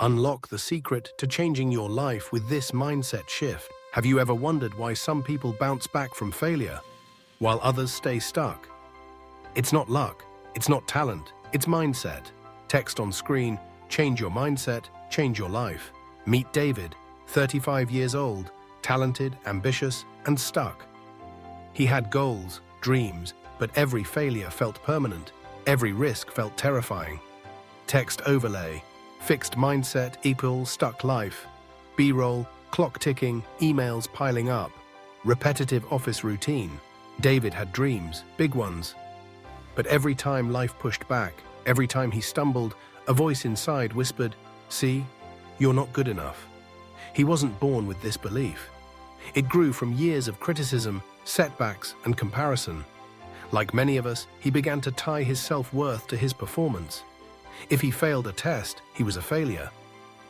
Unlock the secret to changing your life with this mindset shift. Have you ever wondered why some people bounce back from failure while others stay stuck? It's not luck, it's not talent, it's mindset. Text on screen, change your mindset, change your life. Meet David, 35 years old, talented, ambitious, and stuck. He had goals, dreams, but every failure felt permanent. Every risk felt terrifying. Text overlay, fixed mindset equals stuck life. B-roll, clock ticking, emails piling up. Repetitive office routine. David had dreams, big ones. But every time life pushed back, every time he stumbled, a voice inside whispered, "See, you're not good enough." He wasn't born with this belief. It grew from years of criticism, setbacks, and comparison. Like many of us, he began to tie his self-worth to his performance. If he failed a test, he was a failure.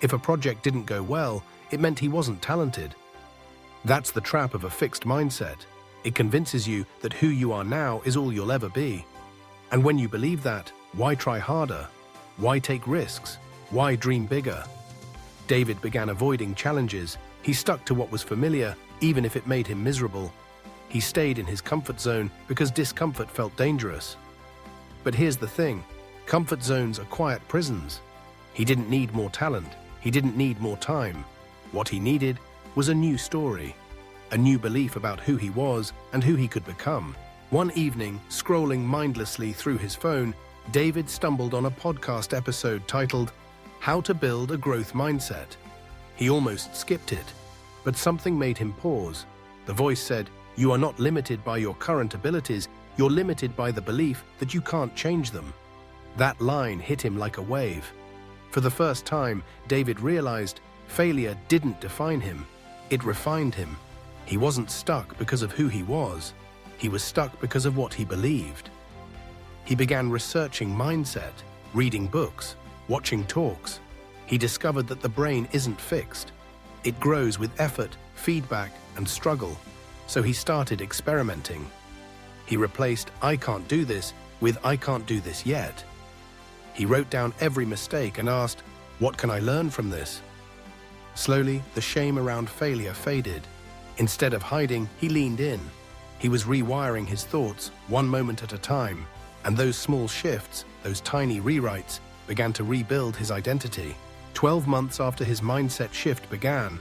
If a project didn't go well, it meant he wasn't talented. That's the trap of a fixed mindset. It convinces you that who you are now is all you'll ever be. And when you believe that, why try harder? Why take risks? Why dream bigger? David began avoiding challenges. He stuck to what was familiar, even if it made him miserable. He stayed in his comfort zone because discomfort felt dangerous. But here's the thing, comfort zones are quiet prisons. He didn't need more talent. He didn't need more time. What he needed was a new story, a new belief about who he was and who he could become. One evening, scrolling mindlessly through his phone, David stumbled on a podcast episode titled, "How to Build a Growth Mindset." He almost skipped it, but something made him pause. The voice said, "You are not limited by your current abilities, you're limited by the belief that you can't change them." That line hit him like a wave. For the first time, David realized failure didn't define him, it refined him. He wasn't stuck because of who he was. He was stuck because of what he believed. He began researching mindset, reading books, watching talks. He discovered that the brain isn't fixed. It grows with effort, feedback, and struggle. So he started experimenting. He replaced "I can't do this" with "I can't do this yet." He wrote down every mistake and asked, "What can I learn from this?" Slowly, the shame around failure faded. Instead of hiding, he leaned in. He was rewiring his thoughts, one moment at a time, and those small shifts, those tiny rewrites, began to rebuild his identity. 12 months after his mindset shift began,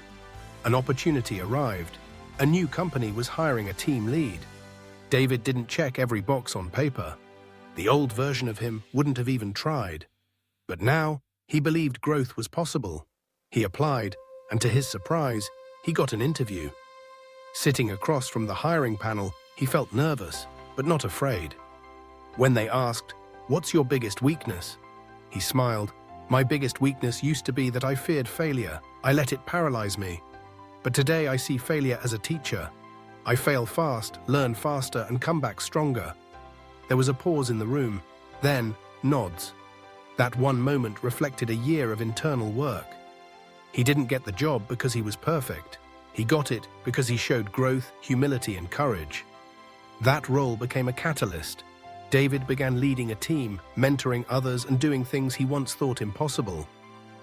an opportunity arrived. A new company was hiring a team lead. David didn't check every box on paper. The old version of him wouldn't have even tried. But now, he believed growth was possible. He applied, and to his surprise, he got an interview. Sitting across from the hiring panel, he felt nervous, but not afraid. When they asked, "What's your biggest weakness?" he smiled. "My biggest weakness used to be that I feared failure. I let it paralyze me. But today I see failure as a teacher. I fail fast, learn faster, and come back stronger." There was a pause in the room, then nods. That one moment reflected a year of internal work. He didn't get the job because he was perfect. He got it because he showed growth, humility, and courage. That role became a catalyst. David began leading a team, mentoring others, and doing things he once thought impossible.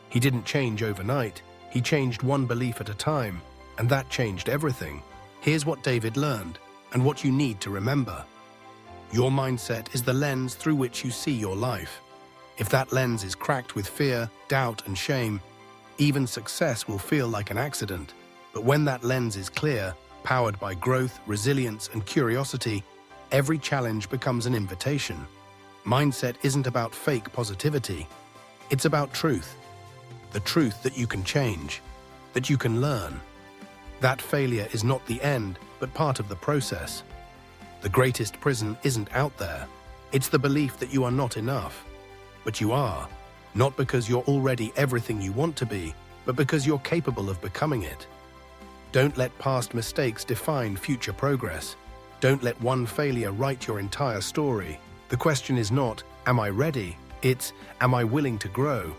He didn't change overnight. He changed one belief at a time, and that changed everything. Here's what David learned, and what you need to remember. Your mindset is the lens through which you see your life. If that lens is cracked with fear, doubt, and shame, even success will feel like an accident. But when that lens is clear, powered by growth, resilience, and curiosity, every challenge becomes an invitation. Mindset isn't about fake positivity. It's about truth. The truth that you can change, that you can learn. That failure is not the end, but part of the process. The greatest prison isn't out there. It's the belief that you are not enough. But you are, not because you're already everything you want to be, but because you're capable of becoming it. Don't let past mistakes define future progress. Don't let one failure write your entire story. The question is not, "Am I ready?" It's, "Am I willing to grow?"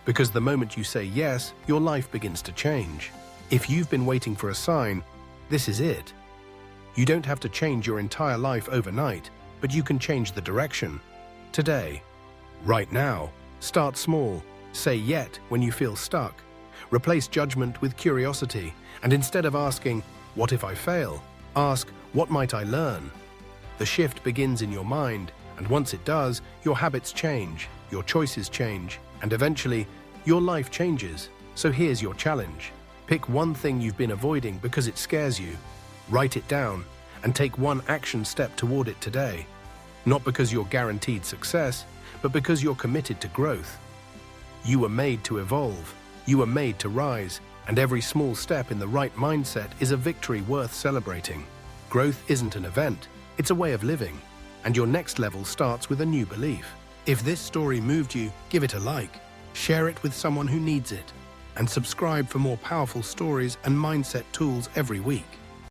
Because the moment you say yes, your life begins to change. If you've been waiting for a sign, this is it. You don't have to change your entire life overnight, but you can change the direction. Today. Right now. Start small. Say yet when you feel stuck. Replace judgment with curiosity, and instead of asking, "What if I fail?" ask, "What might I learn?" The shift begins in your mind, and once it does, your habits change, your choices change, and eventually, your life changes. So here's your challenge. Pick one thing you've been avoiding because it scares you. Write it down, and take one action step toward it today. Not because you're guaranteed success, but because you're committed to growth. You were made to evolve, you were made to rise, and every small step in the right mindset is a victory worth celebrating. Growth isn't an event, it's a way of living, and your next level starts with a new belief. If this story moved you, give it a like, share it with someone who needs it, and subscribe for more powerful stories and mindset tools every week.